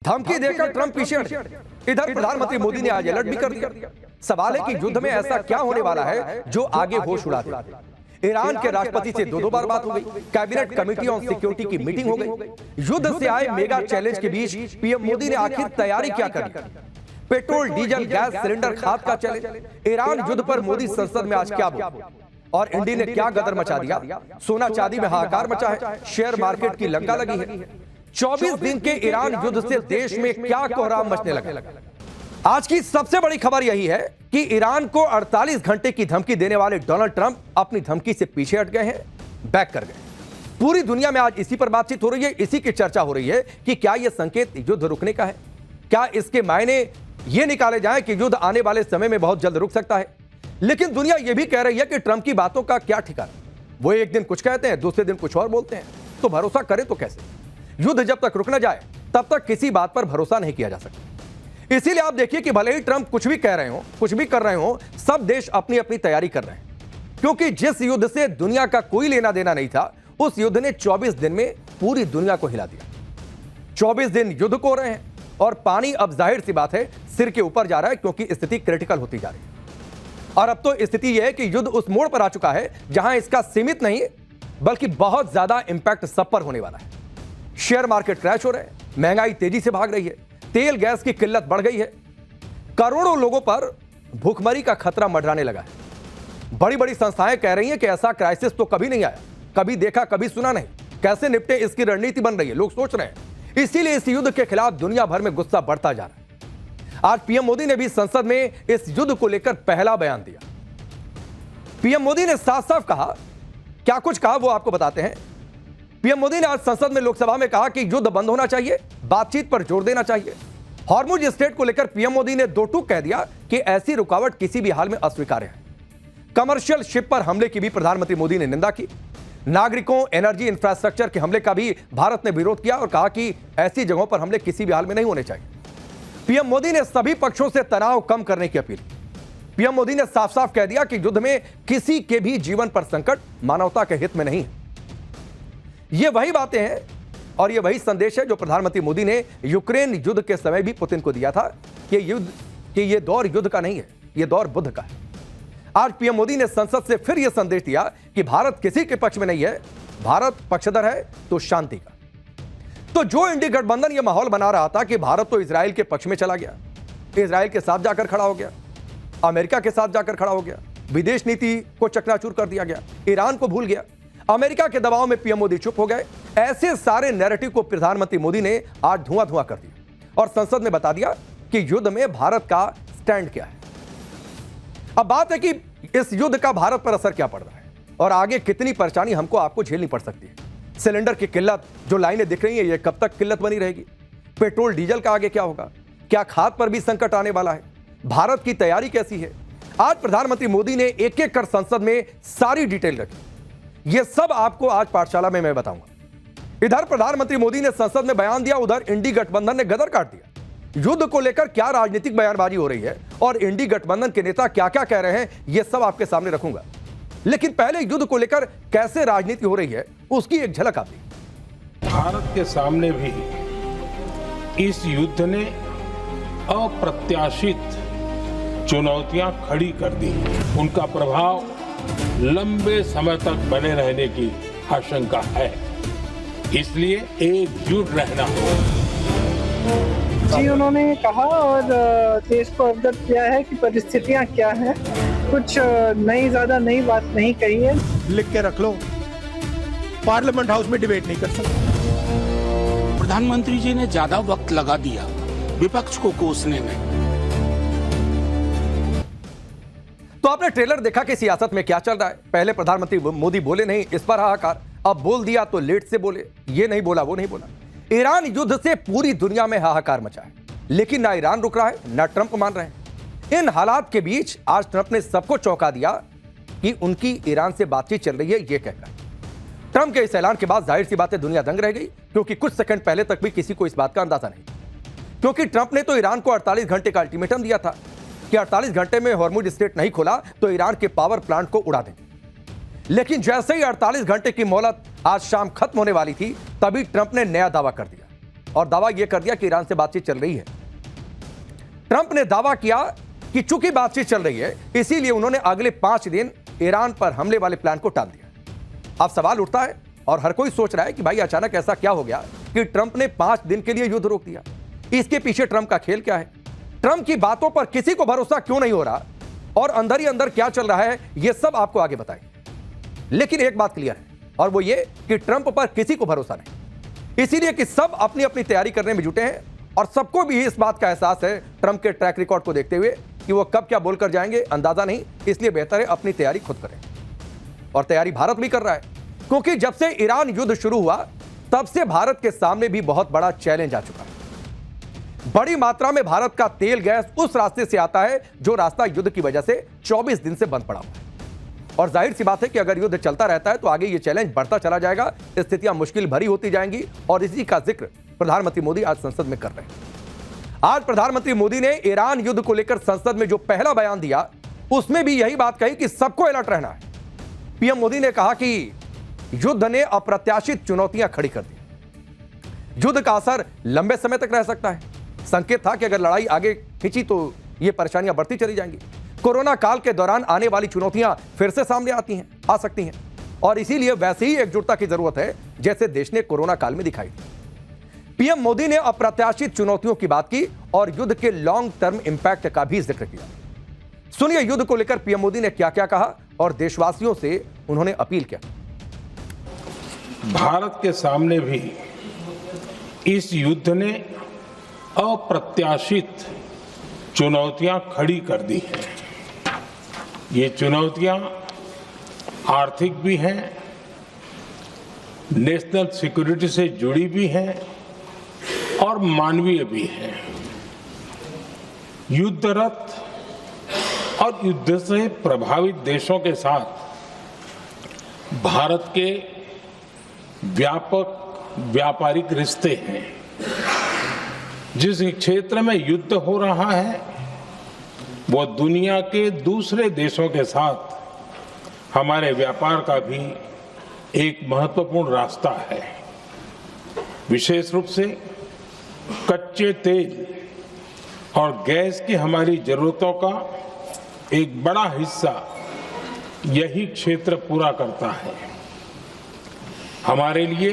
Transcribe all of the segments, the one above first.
धमकी देकर ट्रंप पीछे हट गए। इधर प्रधानमंत्री मोदी ने आज अलर्ट भी कर दिया। सवाल है कि युद्ध में ऐसा क्या होने वाला है जो आगे होश उड़ा दे। ईरान के राष्ट्रपति से दो बार बात हो गई, कैबिनेट कमेटी ऑन सिक्योरिटी की मीटिंग हो गई। युद्ध से आए मेगा चैलेंज के बीच पीएम मोदी ने आखिर तैयारी क्या करी? पेट्रोल, डीजल, गैस सिलेंडर, खाद का चैलेंज। ईरान युद्ध पर मोदी संसद में आज क्या बोले और इंडी ने क्या गदर मचा दिया? सोना चांदी में हाहाकार मचा है, शेयर मार्केट की लंका लगी है। 24 दिन के ईरान युद्ध से देश में क्या कोहराम मचने लगा? आज की सबसे बड़ी खबर यही है कि ईरान को 48 घंटे की धमकी देने वाले डोनाल्ड ट्रंप अपनी धमकी से पीछे हट गए हैं, बैक कर गए। पूरी दुनिया में आज इसी पर बातचीत हो रही है, इसी की चर्चा हो रही है कि क्या यह संकेत युद्ध रुकने का है? क्या इसके मायने यह निकाले जाएं कि युद्ध आने वाले समय में बहुत जल्द रुक सकता है? लेकिन दुनिया यह भी कह रही है कि ट्रंप की बातों का क्या ठिकाना? वो एक दिन कुछ कहते हैं, दूसरे दिन कुछ और बोलते हैं, तो भरोसा करें तो कैसे? युद्ध जब तक रुक न जाए तब तक किसी बात पर भरोसा नहीं किया जा सकता। इसीलिए आप देखिए कि भले ही ट्रंप कुछ भी कह रहे हो, कुछ भी कर रहे हो, सब देश अपनी अपनी तैयारी कर रहे हैं, क्योंकि जिस युद्ध से दुनिया का कोई लेना देना नहीं था, उस युद्ध ने 24 दिन में पूरी दुनिया को हिला दिया। 24 दिन युद्ध को हो रहे हैं और पानी अब जाहिर सी बात है सिर के ऊपर जा रहा है, क्योंकि स्थिति क्रिटिकल होती जा रही है। और अब तो स्थिति यह है कि युद्ध उस मोड़ पर आ चुका है जहां इसका सीमित नहीं बल्कि बहुत ज्यादा इंपैक्ट सब पर होने वाला है। शेयर मार्केट क्रैश हो रहे हैं, महंगाई तेजी से भाग रही है, तेल गैस की किल्लत बढ़ गई है, करोड़ों लोगों पर भूखमरी का खतरा मंडराने लगा है। बड़ी बड़ी संस्थाएं कह रही हैं कि ऐसा क्राइसिस तो कभी नहीं आया, कभी देखा कभी सुना नहीं, कैसे निपटे इसकी रणनीति बन रही है, लोग सोच रहे हैं। इसीलिए इस युद्ध के खिलाफ दुनिया भर में गुस्सा बढ़ता जा रहा है। आज पीएम मोदी ने भी संसद में इस युद्ध को लेकर पहला बयान दिया। पीएम मोदी ने साफ साफ कहा, क्या कुछ कहा वो आपको बताते हैं। पीएम मोदी ने आज संसद में लोकसभा में कहा कि युद्ध बंद होना चाहिए, बातचीत पर जोर देना चाहिए। हॉर्मुज स्ट्रेट को लेकर पीएम मोदी ने दो टूक कह दिया कि ऐसी रुकावट किसी भी हाल में अस्वीकार्य है। कमर्शियल शिप पर हमले की भी प्रधानमंत्री मोदी ने निंदा की। नागरिकों, एनर्जी इंफ्रास्ट्रक्चर के हमले का भी भारत ने विरोध किया और कहा कि ऐसी जगहों पर हमले किसी भी हाल में नहीं होने चाहिए। पीएम मोदी ने सभी पक्षों से तनाव कम करने की अपील। पीएम मोदी ने साफ साफ कह दिया कि युद्ध में किसी के भी जीवन पर संकट मानवता के हित में नहीं है। ये वही बातें हैं और ये वही संदेश है जो प्रधानमंत्री मोदी ने यूक्रेन युद्ध के समय भी पुतिन को दिया था कि ये दौर युद्ध का नहीं है, ये दौर बुद्ध का है। आज पीएम मोदी ने संसद से फिर यह संदेश दिया कि भारत किसी के पक्ष में नहीं है, भारत पक्षधर है तो शांति का। तो जो इंडी गठबंधन यह माहौल बना रहा था कि भारत तो इजराइल के पक्ष में चला गया, इजराइल के साथ जाकर खड़ा हो गया, अमेरिका के साथ जाकर खड़ा हो गया, विदेश नीति को चकनाचूर कर दिया गया, ईरान को भूल गया, अमेरिका के दबाव में पीएम मोदी चुप हो गए। ऐसे सारे नैरेटिव को प्रधानमंत्री मोदी ने आज धुआं कर दिया और संसद में बता दिया कि युद्ध में भारत का स्टैंड क्या है। अब बात है कि इस युद्ध का भारत पर असर क्या पड़ रहा है और आगे कितनी परेशानी हमको आपको झेलनी पड़ सकती है। सिलेंडर की किल्लत, जो लाइनें दिख रही हैं, ये कब तक किल्लत बनी रहेगी? पेट्रोल डीजल का आगे क्या होगा? क्या खाद पर भी संकट आने वाला है? भारत की तैयारी कैसी है? आज प्रधानमंत्री मोदी ने एक एक कर संसद में सारी डिटेल रखी। यह सब आपको आज पाठशाला में मैं बताऊंगा। इधर प्रधानमंत्री मोदी ने संसद में बयान दिया, उधर इंडी गठबंधन ने गदर काट दिया। युद्ध को लेकर क्या राजनीतिक बयानबाजी हो रही है और इंडी गठबंधन के नेता क्या क्या कह रहे हैं, यह सब आपके सामने रखूंगा। लेकिन पहले युद्ध को लेकर कैसे राजनीति हो रही है उसकी एक झलक आती। भारत के सामने भी इस युद्ध ने अप्रत्याशित चुनौतियां खड़ी कर दी। उनका प्रभाव लंबे समय तक बने रहने की आशंका है, इसलिए एकजुट रहना होगा। जी, उन्होंने कहा और देश को अवगत किया है कि परिस्थितियां क्या हैं। कुछ ज्यादा नई बात नहीं कही है। लिख के रख लो, पार्लियामेंट हाउस में डिबेट नहीं कर सकते। प्रधानमंत्री जी ने ज्यादा वक्त लगा दिया विपक्ष को कोसने में। तो आपने ट्रेलर देखा कि सियासत में क्या चल रहा है। पहले प्रधानमंत्री मोदी बोले नहीं, इस पर हाहाकार, अब बोल दिया तो लेट से बोले, ये नहीं बोला वो नहीं बोला। ईरान युद्ध से पूरी दुनिया में हाहाकार मचा है, लेकिन ना ईरान रुक रहा है ना ट्रंप मान रहे हैं। इन हालात के बीच आज ट्रंप ने सबको चौंका दिया कि उनकी ईरान से बातचीत चल रही है, यह कहकर। ट्रंप के इस ऐलान के बाद जाहिर सी बात है दुनिया दंग रह गई, क्योंकि कुछ सेकंड पहले तक भी किसी को इस बात का अंदाजा नहीं। क्योंकि ट्रंप ने तो ईरान को 48 घंटे का अल्टीमेटम दिया था कि 48 घंटे में हॉर्मुज स्ट्रेट नहीं खोला तो ईरान के पावर प्लांट को उड़ा देंगे। लेकिन जैसे ही 48 घंटे की मोहलत आज शाम खत्म होने वाली थी, तभी ट्रंप ने नया दावा कर दिया और दावा यह कर दिया कि ईरान से बातचीत चल रही है। ट्रंप ने दावा किया कि चूंकि बातचीत चल रही है इसीलिए उन्होंने अगले 5 दिन ईरान पर हमले वाले प्लान को टाल दिया। अब सवाल उठता है और हर कोई सोच रहा है कि भाई अचानक ऐसा क्या हो गया कि ट्रंप ने 5 दिन के लिए युद्ध रोक दिया। इसके पीछे ट्रंप का खेल क्या है? ट्रंप की बातों पर किसी को भरोसा क्यों नहीं हो रहा और अंदर ही अंदर क्या चल रहा है, यह सब आपको आगे बताएंगे। लेकिन एक बात क्लियर है और वो ये कि ट्रंप पर किसी को भरोसा नहीं, इसीलिए कि सब अपनी अपनी तैयारी करने में जुटे हैं और सबको भी इस बात का एहसास है ट्रंप के ट्रैक रिकॉर्ड को देखते हुए कि वो कब क्या बोलकर जाएंगे अंदाजा नहीं, इसलिए बेहतर है अपनी तैयारी खुद करें। और तैयारी भारत भी कर रहा है, क्योंकि जब से ईरान युद्ध शुरू हुआ तब से भारत के सामने भी बहुत बड़ा चैलेंज आ चुका है। बड़ी मात्रा में भारत का तेल गैस उस रास्ते से आता है जो रास्ता युद्ध की वजह से 24 दिन से बंद पड़ा हुआ है। और जाहिर सी बात है कि अगर युद्ध चलता रहता है तो आगे ये चैलेंज बढ़ता चला जाएगा, स्थितियां मुश्किल भरी होती जाएंगी और इसी का जिक्र प्रधानमंत्री मोदी आज संसद में कर रहे हैं। आज प्रधानमंत्री मोदी ने ईरान युद्ध को लेकर संसद में जो पहला बयान दिया उसमें भी यही बात कही कि सबको अलर्ट रहना है। पीएम मोदी ने कहा कि युद्ध ने अप्रत्याशित चुनौतियां खड़ी कर दी। युद्ध का असर लंबे समय तक रह सकता है। संकेत था कि अगर लड़ाई आगे खिंची तो ये परेशानियां बढ़ती चली जाएंगी। कोरोना काल के दौरान आने वाली चुनौतियां फिर से सामने आ सकती हैं और इसीलिए वैसे ही एकजुटता की जरूरत है जैसे देश ने कोरोना काल में दिखाई थी। पीएम मोदी ने अप्रत्याशित चुनौतियों की बात की और युद्ध के लॉन्ग टर्म इंपैक्ट का भी जिक्र किया। सुनिए युद्ध को लेकर पीएम मोदी ने क्या क्या कहा और देशवासियों से उन्होंने अपील किया। भारत के सामने भी इस युद्ध ने अप्रत्याशित चुनौतियां खड़ी कर दी हैं। ये चुनौतियां आर्थिक भी हैं, नेशनल सिक्योरिटी से जुड़ी भी हैं और मानवीय भी हैं। युद्धरत और युद्ध से प्रभावित देशों के साथ भारत के व्यापक व्यापारिक रिश्ते हैं। जिस क्षेत्र में युद्ध हो रहा है वो दुनिया के दूसरे देशों के साथ हमारे व्यापार का भी एक महत्वपूर्ण रास्ता है। विशेष रूप से कच्चे तेल और गैस की हमारी जरूरतों का एक बड़ा हिस्सा यही क्षेत्र पूरा करता है। हमारे लिए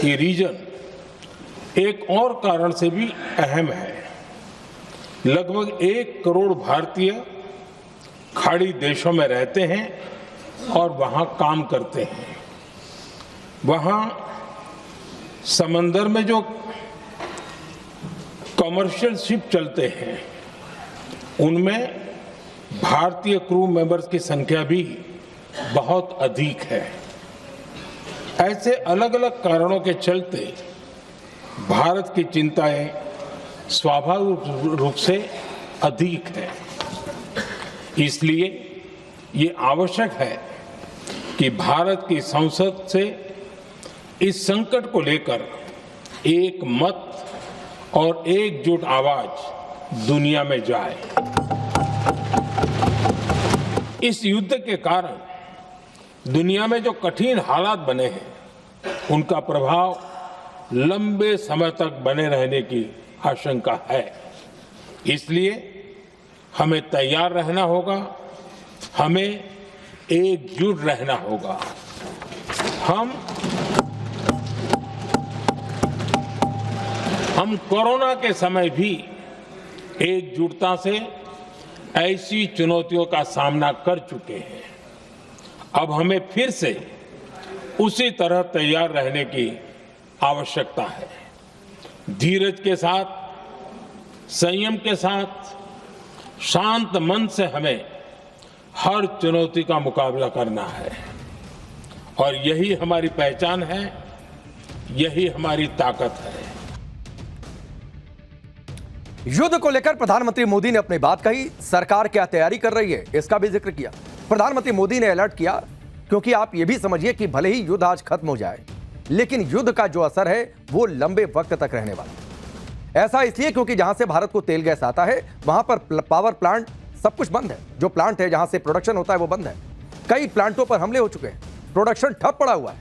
ये रीजन एक और कारण से भी अहम है। लगभग 1 करोड़ भारतीय खाड़ी देशों में रहते हैं और वहां काम करते हैं। वहां समंदर में जो कमर्शियल शिप चलते हैं उनमें भारतीय क्रू मेंबर्स की संख्या भी बहुत अधिक है। ऐसे अलग अलग कारणों के चलते भारत की चिंताएं स्वाभाविक रूप से अधिक है। इसलिए ये आवश्यक है कि भारत की संसद से इस संकट को लेकर एक मत और एकजुट आवाज दुनिया में जाए। इस युद्ध के कारण दुनिया में जो कठिन हालात बने हैं उनका प्रभाव लंबे समय तक बने रहने की आशंका है। इसलिए हमें तैयार रहना होगा, हमें एकजुट रहना होगा। हम कोरोना के समय भी एकजुटता से ऐसी चुनौतियों का सामना कर चुके हैं। अब हमें फिर से उसी तरह तैयार रहने की आवश्यकता है। धीरज के साथ, संयम के साथ, शांत मन से हमें हर चुनौती का मुकाबला करना है और यही हमारी पहचान है, यही हमारी ताकत है। युद्ध को लेकर प्रधानमंत्री मोदी ने अपनी बात कही। सरकार क्या तैयारी कर रही है इसका भी जिक्र किया। प्रधानमंत्री मोदी ने अलर्ट किया क्योंकि आप यह भी समझिए कि भले ही युद्ध आज खत्म हो जाए लेकिन युद्ध का जो असर है वो लंबे वक्त तक रहने वाला है। ऐसा इसलिए क्योंकि जहां से भारत को तेल गैस आता है वहां पर पावर प्लांट सब कुछ बंद है। जो प्लांट है जहां से प्रोडक्शन होता है वो बंद है। कई प्लांटों पर हमले हो चुके हैं, प्रोडक्शन ठप पड़ा हुआ है।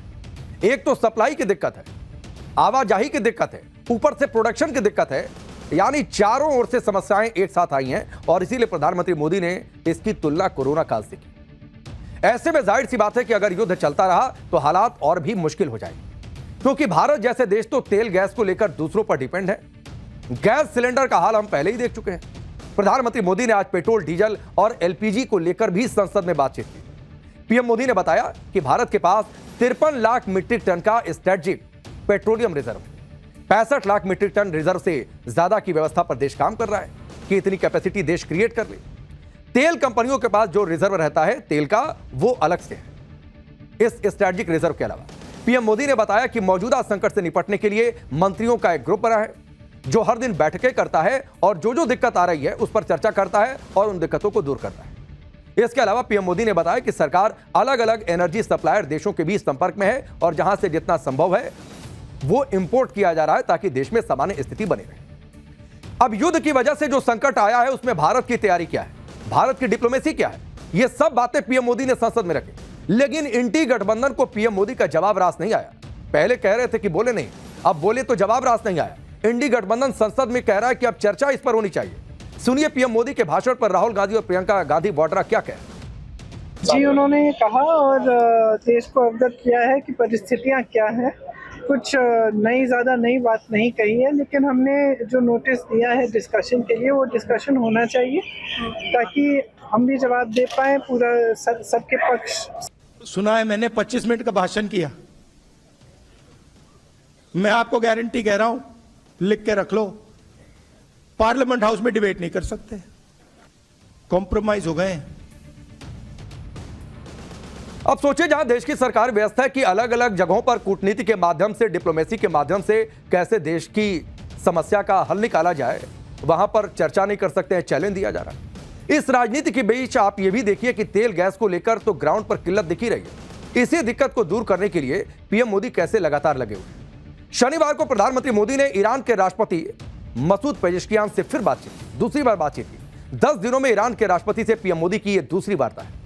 एक तो सप्लाई की दिक्कत है, आवाजाही की दिक्कत है ऊपर से प्रोडक्शन की दिक्कत है, यानी चारों ओर से समस्याएं एक साथ आई हैं और इसीलिए प्रधानमंत्री मोदी ने इसकी तुलना कोरोना काल से की। ऐसे में जाहिर सी बात है कि अगर युद्ध चलता रहा तो हालात और भी मुश्किल हो जाएंगे, क्योंकि भारत जैसे देश तो तेल गैस को लेकर दूसरों पर डिपेंड है। गैस सिलेंडर का हाल हम पहले ही देख चुके हैं। प्रधानमंत्री मोदी ने आज पेट्रोल, डीजल और एलपीजी को लेकर भी संसद में बातचीत की। पीएम मोदी ने बताया कि भारत के पास 53 लाख मीट्रिक टन का strategic petroleum reserve, 65 lakh metric ton reserve से ज्यादा की व्यवस्था पर देश काम कर रहा है कि इतनी कैपेसिटी देश क्रिएट कर ले। तेल कंपनियों के पास जो रिजर्व रहता है तेल का, वो अलग से है। इस स्ट्रेटेजिक रिजर्व के अलावा पीएम मोदी ने बताया कि मौजूदा संकट से निपटने के लिए मंत्रियों का एक ग्रुप बना है जो हर दिन बैठकें करता है और जो दिक्कत आ रही है उस पर चर्चा करता है और उन दिक्कतों को दूर करता है। इसके अलावा पीएम मोदी ने बताया कि सरकार अलग अलग एनर्जी सप्लायर देशों के बीच संपर्क में है और जहां से जितना संभव है वो इंपोर्ट किया जा रहा है ताकि देश में सामान्य स्थिति बनी रहे। अब युद्ध की वजह से जो संकट आया है उसमें भारत की तैयारी क्या है, भारत की डिप्लोमेसी क्या है, ये सब बातें पीएम मोदी ने संसद में रखी। लेकिन इंडी गठबंधन को पीएम मोदी का जवाब रास नहीं आया। पहले कह रहे थे कि बोले नहीं, अब बोले तो जवाब रास नहीं आया। इंडी गठबंधन संसद में कह रहा है कि अब चर्चा इस पर होनी चाहिए। सुनिए पीएम मोदी के भाषण पर राहुल गांधी और प्रियंका गांधी वाड्रा क्या कह। जी, उन्होंने कहा और देश को अवगत किया है कि परिस्थितियां क्या हैं। कुछ ज्यादा नई बात नहीं कही है, लेकिन हमने जो नोटिस दिया है डिस्कशन के लिए, वो डिस्कशन होना चाहिए ताकि हम भी जवाब दे पाए पूरा सबके पक्ष। सुना है मैंने 25 मिनट का भाषण किया। मैं आपको गारंटी कह रहा हूं, लिख के रख लो, पार्लियामेंट हाउस में डिबेट नहीं कर सकते, कॉम्प्रोमाइज हो गए। अब सोचिए, जहां देश की सरकार व्यस्त है कि अलग अलग जगहों पर कूटनीति के माध्यम से, डिप्लोमेसी के माध्यम से कैसे देश की समस्या का हल निकाला जाए, वहां पर चर्चा नहीं कर सकते हैं, चैलेंज दिया जा रहा है। इस राजनीति के बीच आप ये भी देखिए कि तेल गैस को लेकर तो ग्राउंड पर किल्लत दिखी रही है। इसी दिक्कत को दूर करने के लिए पीएम मोदी कैसे लगातार लगे हुए। शनिवार को प्रधानमंत्री मोदी ने ईरान के राष्ट्रपति मसूद पेजेश्कियान से फिर दूसरी बार बातचीत की। 10 दिनों में ईरान के राष्ट्रपति से पीएम मोदी की यह दूसरी वार्ता है।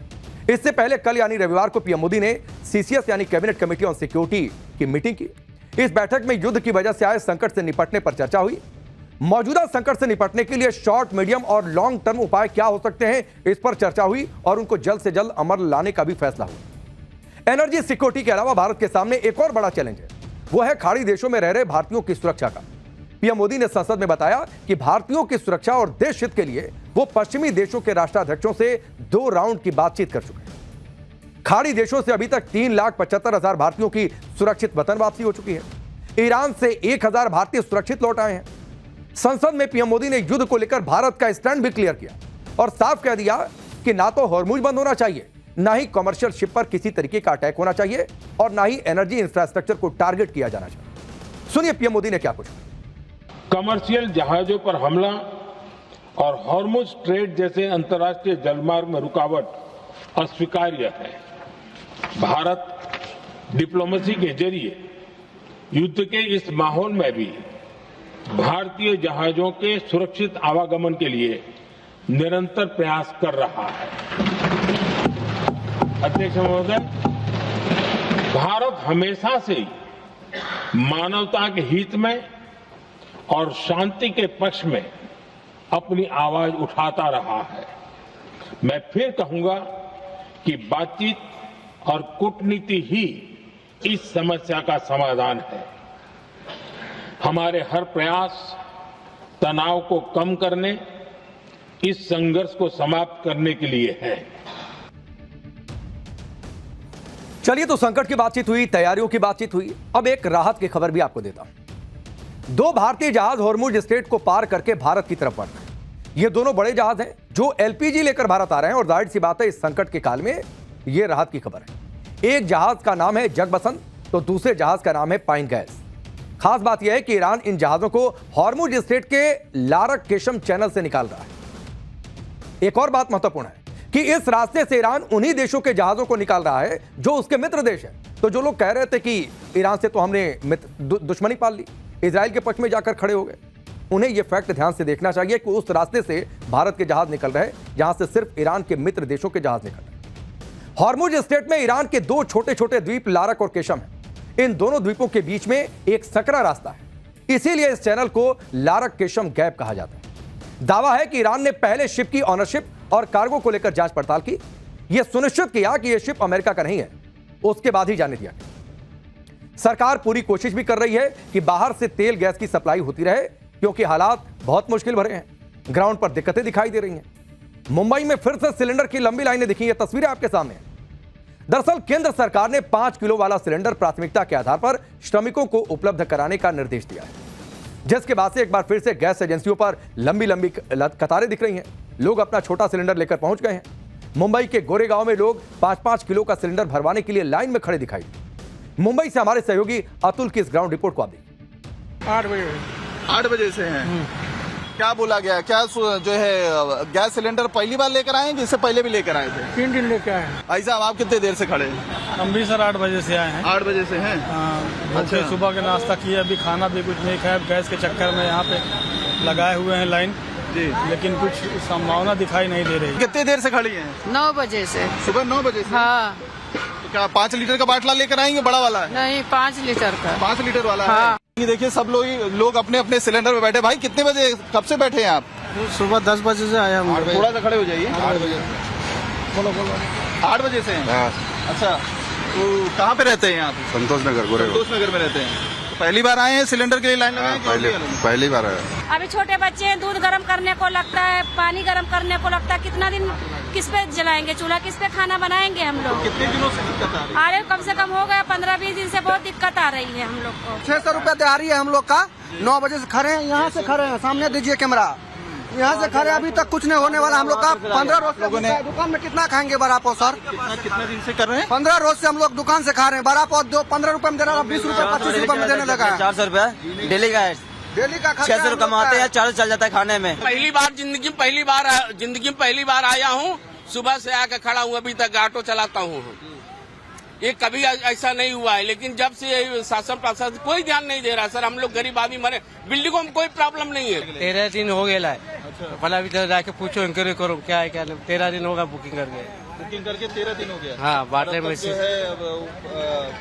इससे पहले कल यानी रविवार को पीएम मोदी ने सीसीएस यानी कैबिनेट कमेटी ऑन सिक्योरिटी की मीटिंग की। इस बैठक में युद्ध की वजह से आए संकट से निपटने पर चर्चा हुई। मौजूदा संकट से निपटने के लिए शॉर्ट, मीडियम और लॉन्ग टर्म उपाय क्या हो सकते हैं, इस पर चर्चा हुई और उनको जल्द से जल्द अमल लाने का भी फैसला हुआ। एनर्जी सिक्योरिटी के अलावा भारत के सामने एक और बड़ा चैलेंज है, वो है खाड़ी देशों में रह रहे भारतीयों की सुरक्षा का। पीएम मोदी ने संसद में बताया कि भारतीयों की सुरक्षा और देश हित के लिए वो पश्चिमी देशों के राष्ट्राध्यक्षों से 2 राउंड की बातचीत कर चुके हैं। खाड़ी देशों से अभी तक 3,75,000 भारतीयों की सुरक्षित वतन वापसी हो चुकी है। ईरान से 1,000 भारतीय सुरक्षित लौट आए हैं। संसद में पीएम मोदी ने युद्ध को लेकर भारत का स्टैंड भी क्लियर किया और साफ कह दिया कि ना तो हॉर्मुज बंद होना चाहिए, ना ही कमर्शियल शिप पर किसी तरीके का अटैक होना चाहिए और ना ही एनर्जी इंफ्रास्ट्रक्चर को टारगेट किया जाना चाहिए। सुनिए पीएम मोदी ने क्या कुछ। कमर्शियल जहाजों पर हमला और हॉर्मुज स्ट्रेट जैसे अंतर्राष्ट्रीय जलमार्ग में रुकावट अस्वीकार्य है। भारत डिप्लोमेसी के जरिए युद्ध के इस माहौल में भी भारतीय जहाजों के सुरक्षित आवागमन के लिए निरंतर प्रयास कर रहा है। अध्यक्ष महोदय, भारत हमेशा से ही मानवता के हित में और शांति के पक्ष में अपनी आवाज उठाता रहा है। मैं फिर कहूंगा कि बातचीत और कूटनीति ही इस समस्या का समाधान है। हमारे हर प्रयास तनाव को कम करने, इस संघर्ष को समाप्त करने के लिए है। चलिए, तो संकट की बातचीत हुई, तैयारियों की बातचीत हुई। अब एक राहत की खबर भी आपको देता हूं। 2 भारतीय जहाज हॉर्मुज स्ट्रेट को पार करके भारत की तरफ बढ़ रहे हैं। ये दोनों बड़े जहाज हैं जो एलपीजी लेकर भारत आ रहे हैं और जाहिर सी बात है इस संकट के काल में यह राहत की खबर है। एक जहाज का नाम है जगबसंत तो दूसरे जहाज का नाम है पाइन गैस। खास बात यह है कि ईरान इन जहाजों को हॉर्मुज स्ट्रेट के लारक केशम चैनल से निकाल रहा है। एक और बात महत्वपूर्ण है कि इस रास्ते से ईरान उन्हीं देशों के जहाजों को निकाल रहा है जो उसके मित्र देश है। तो जो लोग कह रहे थे कि ईरान से तो हमने दुश्मनी पाल ली, इजराइल के पक्ष में जाकर खड़े हो गए, उन्हें यह फैक्ट ध्यान से देखना चाहिए कि उस रास्ते से भारत के जहाज निकल रहे हैं जहां से सिर्फ ईरान के मित्र देशों के जहाज निकल रहे हैं। हॉर्मुज स्ट्रेट में ईरान के 2 छोटे छोटे द्वीप लारक और केशम हैं। इन दोनों द्वीपों के बीच में एक सकरा रास्ता है। इसीलिए इस चैनल को लारक केशम गैप कहा जाता है। दावा है कि ईरान ने पहले शिप की ऑनरशिप और कार्गो को लेकर जांच पड़ताल की, यह सुनिश्चित किया कि यह शिप अमेरिका का नहीं है, उसके बाद ही जाने दिया। सरकार पूरी कोशिश भी कर रही है कि बाहर से तेल गैस की सप्लाई होती रहे, क्योंकि हालात बहुत मुश्किल भरे हैं, ग्राउंड पर दिक्कतें दिखाई दे रही हैं। मुंबई में फिर से सिलेंडर की लंबी लाइनें दिखी, ये तस्वीरें आपके सामने हैं। दरअसल केंद्र सरकार ने 5 किलो वाला सिलेंडर प्राथमिकता के आधार पर श्रमिकों को उपलब्ध कराने का निर्देश दिया है, जिसके बाद से एक बार फिर से गैस एजेंसियों पर लंबी लंबी कतारें दिख रही हैं। लोग अपना छोटा सिलेंडर लेकर पहुंच गए हैं। मुंबई के गोरेगांव में लोग 5-5 किलो का सिलेंडर भरवाने के लिए लाइन में खड़े दिखाई। मुंबई से हमारे सहयोगी अतुल की इस ग्राउंड रिपोर्ट को आप देखिए। 8 बजे से हैं। क्या बोला गया, क्या जो है गैस सिलेंडर पहली बार लेकर आए हैं, जिससे पहले भी लेकर आए थे? 3 दिन लेके आए हैं। भाई साहब, आप कितने देर से खड़े हैं? हम भी सर 8 बजे से आए हैं। 8 बजे से हैं। अच्छा, सुबह के नाश्ता किए, अभी खाना भी कुछ नहीं खाया। गैस के चक्कर में यहाँ पे लगाए हुए हैं लाइन जी, लेकिन कुछ संभावना दिखाई नहीं दे रही। कितने देर से खड़ी हैं? 9 बजे से। सुबह 9 बजे से? हाँ। तो क्या 5 लीटर का बाटला लेकर आएंगे, बड़ा वाला है? नहीं, 5 लीटर का। 5 लीटर वाला हाँ। है। ये देखिए, सब लोग अपने अपने सिलेंडर में बैठे। भाई कितने बजे, कब से बैठे हैं आप? सुबह 10 बजे से आए हम। थोड़ा सा खड़े हो जाइए। 8 बजे। बोलो 8 बजे से हैं? अच्छा, तो कहाँ पे रहते हैं आप? संतोष नगर संतोष नगर में रहते हैं। तो पहली बार आए हैं सिलेंडर के लिए लाइन लगाए? पहली बार आया। अभी छोटे बच्चे हैं, दूध गर्म करने को लगता है, पानी गर्म करने को लगता है। कितना दिन किस पे जलाएंगे चूल्हा, किस पे खाना बनाएंगे हम लोग? कितने दिनों से दिक्कत आ रही है? अरे कम से कम हो गया 15-20 दिन से बहुत दिक्कत आ रही है हम लोग को। 600 रुपया दिहाड़ी है हम लोग का। 9 बजे से खड़े हैं, यहाँ से खड़े हैं, सामने दीजिए कैमरा। यहाँ से खड़े, अभी तक कुछ नहीं होने वाला हम लोग का। 15 रोज से दुकान में कितना खाएंगे बड़ा पाव सर? कितना दिन से कर रहे हैं? 15 रोज से हम लोग दुकान से खा रहे हैं। बड़ा पाव 15 रुपए में दे रहा है, 20 रुपए 25 रुपए में देने लगा है। 400 रुपया डेली का है। डेली का 600 कमाते हैं, 400 चल जाता है खाने में। पहली बार जिंदगी में पहली बार आया हूँ। सुबह से आकर खड़ा हूँ, अभी तक ऑटो चलाता हूँ। ये कभी ऐसा नहीं हुआ है, लेकिन जब से शासन प्रशासन कोई ध्यान नहीं दे रहा सर। हम लोग गरीब आदमी मरे, बिल्डिंगों में कोई प्रॉब्लम नहीं है। 13 दिन हो गया है। भला भी जाके पूछो, इंक्वायरी करो क्या है क्या नहीं। 13 दिन होगा बुकिंग करके 13 दिन हो गया। हाँ, बाटले में से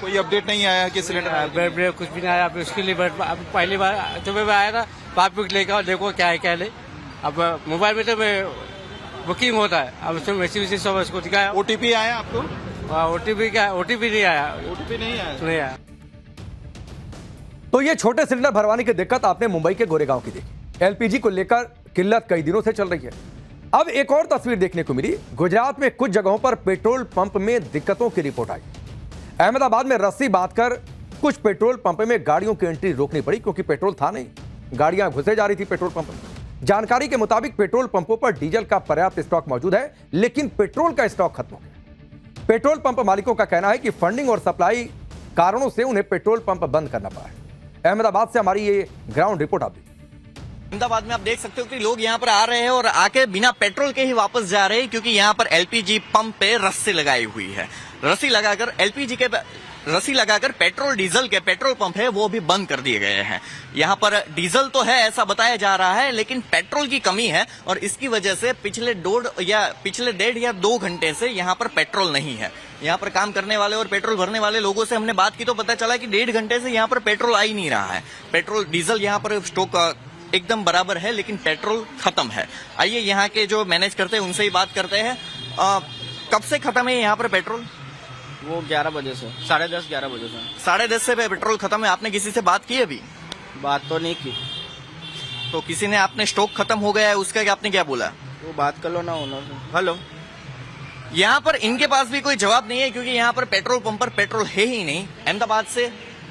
कोई अपडेट नहीं आया कि सिलेंडर ब्रेक कुछ भी नहीं आया। अब उसके लिए पहली बार जब मैं आया था, पाप लेकर देखो क्या है क्या नहीं। अब मोबाइल में तो बुकिंग होता है, अब उसमें मैसेज सब उसको दिखाया। OTP आया आपको? OTP क्या? OTP नहीं आया। OTP नहीं आया। तो ये छोटे सिलेंडर भरवाने की दिक्कत आपने मुंबई के गोरेगांव की देखी। LPG को लेकर किल्लत कई दिनों से चल रही है। अब एक और तस्वीर देखने को मिली। गुजरात में कुछ जगहों पर पेट्रोल पंप में दिक्कतों की रिपोर्ट आई। अहमदाबाद में रस्सी बांधकर कुछ पेट्रोल पंप में गाड़ियों की एंट्री रोकनी पड़ी, क्योंकि पेट्रोल था नहीं, गाड़ियां घुसे जा रही थी पेट्रोल पंप में। जानकारी के मुताबिक पेट्रोल पंपों पर डीजल का पर्याप्त स्टॉक मौजूद है, लेकिन पेट्रोल का स्टॉक खत्म हो गया। पेट्रोल पंप मालिकों का कहना है कि फंडिंग और सप्लाई कारणों से उन्हें पेट्रोल पंप बंद करना पड़ा है। अहमदाबाद से हमारी ये ग्राउंड रिपोर्ट आप देखिए। अहमदाबाद में आप देख सकते हो कि लोग यहाँ पर आ रहे हैं और आके बिना पेट्रोल के ही वापस जा रहे हैं, क्योंकि यहाँ पर LPG पंप पे रस्सी लगाई हुई है। रस्सी लगाकर पेट्रोल डीजल के पेट्रोल पंप है वो भी बंद कर दिए गए हैं। यहाँ पर डीजल तो है ऐसा बताया जा रहा है, लेकिन पेट्रोल की कमी है और इसकी वजह से पिछले 1.5 या 2 घंटे से यहाँ पर पेट्रोल नहीं है। यहाँ पर काम करने वाले और पेट्रोल भरने वाले लोगों से हमने बात की तो पता चला कि 1.5 घंटे से यहाँ पर पेट्रोल आ ही नहीं रहा है। पेट्रोल डीजल यहाँ पर स्टॉक एकदम बराबर है, लेकिन पेट्रोल खत्म है। आइए यहाँ के जो मैनेज करते हैं उनसे ही बात करते हैं। कब से खत्म है यहाँ पर पेट्रोल? वो 11 बजे से, 10:30 11 बजे से। 10:30 से पेट्रोल खत्म है। आपने किसी से बात की अभी? बात तो नहीं की। तो किसी ने आपने स्टॉक खत्म हो गया है उसका आपने क्या बोला? वो बात कर लो ना ओनर से। हेलो, यहाँ पर इनके पास भी कोई जवाब नहीं है, क्योंकि यहाँ पर पेट्रोल पंप पर पेट्रोल है ही नहीं। अहमदाबाद से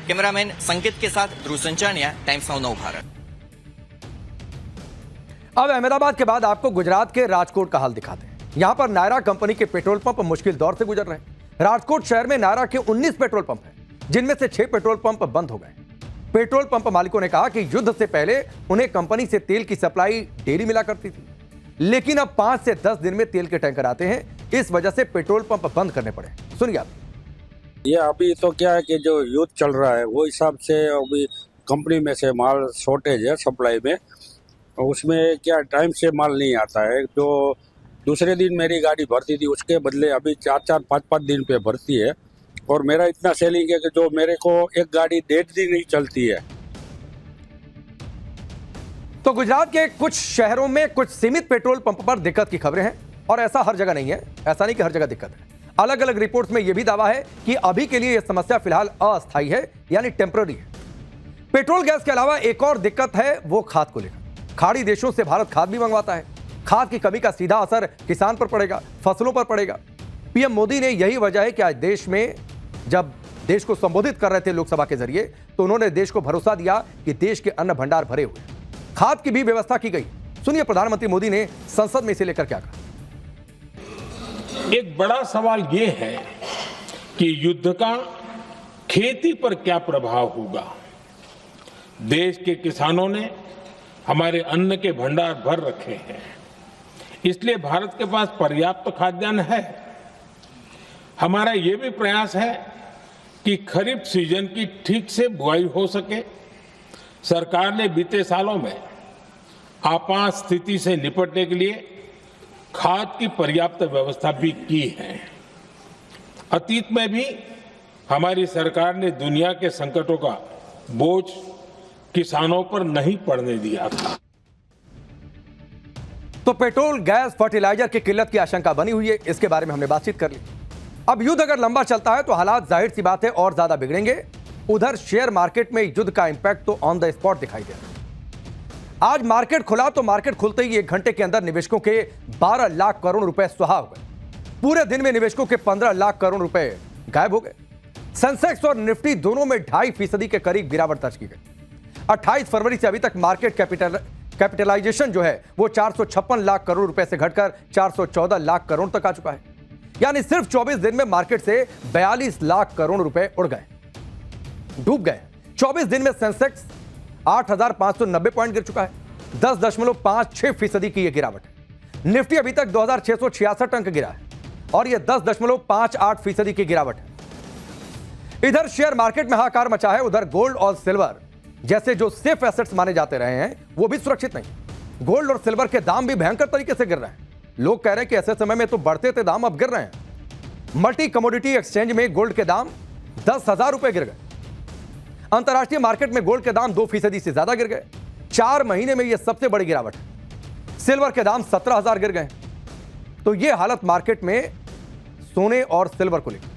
कैमरामैन संकेत के साथ ध्रुव संचानिया, टाइम्स नाउ नव भारत। अब अहमदाबाद के बाद आपको गुजरात के राजकोट का हाल दिखाते हैं। यहां पर नायरा कंपनी के पेट्रोल पंप मुश्किल दौर से गुजर रहे हैं। राजकोट शहर में नायरा के 19 पेट्रोल पंप हैं, जिनमें से 6 पेट्रोल पंप बंद हो गए। पेट्रोल पंप मालिकों ने कहा कि युद्ध से पहले उन्हें कंपनी से तेल की सप्लाई डेली मिला करती थी, लेकिन अब 5 से 10 दिन में तेल के टैंकर आते हैं। इस वजह से पेट्रोल पंप बंद करने पड़े। सुनिए आप। ये अभी तो क्या है कि जो युद्ध चल रहा है वो हिसाब से अभी कंपनी में से माल शॉर्टेज है सप्लाई में, उसमें क्या टाइम से माल नहीं आता है। जो दूसरे दिन मेरी गाड़ी भरती थी उसके बदले अभी 4-4, 5-5 दिन पे भरती है। और मेरा इतना सेलिंग है कि जो मेरे को एक गाड़ी 1.5 दिन ही चलती है। तो गुजरात के कुछ शहरों में कुछ सीमित पेट्रोल पंप पर दिक्कत की खबरें हैं और ऐसा हर जगह नहीं है। ऐसा नहीं कि हर जगह दिक्कत है। अलग अलग रिपोर्ट्स में यह भी दावा है कि अभी के लिए यह समस्या फिलहाल अस्थायी है, यानी टेम्पररी है। पेट्रोल गैस के अलावा एक और दिक्कत है वो खाद को लेकर। खाड़ी देशों से भारत खाद भी मंगवाता है। खाद की कमी का सीधा असर किसान पर पड़ेगा, फसलों पर पड़ेगा। पीएम मोदी ने यही वजह है कि आज देश में जब देश को संबोधित कर रहे थे लोकसभा के जरिए, तो उन्होंने देश को भरोसा दिया कि देश के अन्न भंडार भरे हुए हैं, खाद की भी व्यवस्था की गई। सुनिए प्रधानमंत्री मोदी ने संसद में इसे लेकर क्या कहा। एक बड़ा सवाल यह है कि युद्ध का खेती पर क्या प्रभाव होगा। देश के किसानों ने हमारे अन्न के भंडार भर रखे हैं, इसलिए भारत के पास पर्याप्त खाद्यान्न है। हमारा यह भी प्रयास है कि खरीफ सीजन की ठीक से बुआई हो सके। सरकार ने बीते सालों में आपात स्थिति से निपटने के लिए खाद की पर्याप्त व्यवस्था भी की है। अतीत में भी हमारी सरकार ने दुनिया के संकटों का बोझ किसानों पर नहीं पड़ने दिया था। तो पेट्रोल, गैस, फर्टिलाइजर की किल्लत की आशंका बनी हुई है, इसके बारे में हमने बातचीत कर ली। अब युद्ध अगर लंबा चलता है तो हालात जाहिर सी बात है और ज्यादा बिगड़ेंगे। उधर शेयर मार्केट में युद्ध का इंपैक्ट तो ऑन द स्पॉट दिखाई दे रहा है। आज मार्केट खुला तो मार्केट खुलते ही 1 घंटे के अंदर निवेशकों के 12 लाख करोड़ रुपए सुहा हो गए। पूरे दिन में निवेशकों के 15 लाख करोड़ रुपए गायब हो गए। सेंसेक्स और निफ्टी दोनों में 2.5% के करीब गिरावट दर्ज की गई। 28 फरवरी से अभी तक मार्केट कैपिटलाइजेशन जो है वो 456 लाख करोड़ रुपए से घटकर 414 लाख करोड़ तक आ चुका है। यानी सिर्फ 24 दिन में मार्केट से 42 लाख करोड़ रुपए उड़ गए, डूब गए। 24 दिन में सेंसेक्स 8,590 पॉइंट गिर चुका है, 10.56% की यह गिरावट है। निफ्टी अभी तक 2,666 अंक गिरा है और यह 10.58% की गिरावट है। इधर शेयर मार्केट में हाहाकार मचा है। उधर गोल्ड और सिल्वर जैसे जो सेफ एसेट्स माने जाते रहे हैं वो भी सुरक्षित नहीं। गोल्ड और सिल्वर के दाम भी भयंकर तरीके से गिर रहे हैं। लोग कह रहे हैं कि ऐसे समय में तो बढ़ते थे दाम, अब गिर रहे हैं। मल्टी कमोडिटी एक्सचेंज में गोल्ड के दाम 10,000 रुपए गिर गए। अंतर्राष्ट्रीय मार्केट में गोल्ड के दाम 2% से ज्यादा गिर गए। 4 महीने में यह सबसे बड़ी गिरावट है। सिल्वर के दाम 17,000 गिर गए। तो यह हालत मार्केट में सोने और सिल्वर को लेकर।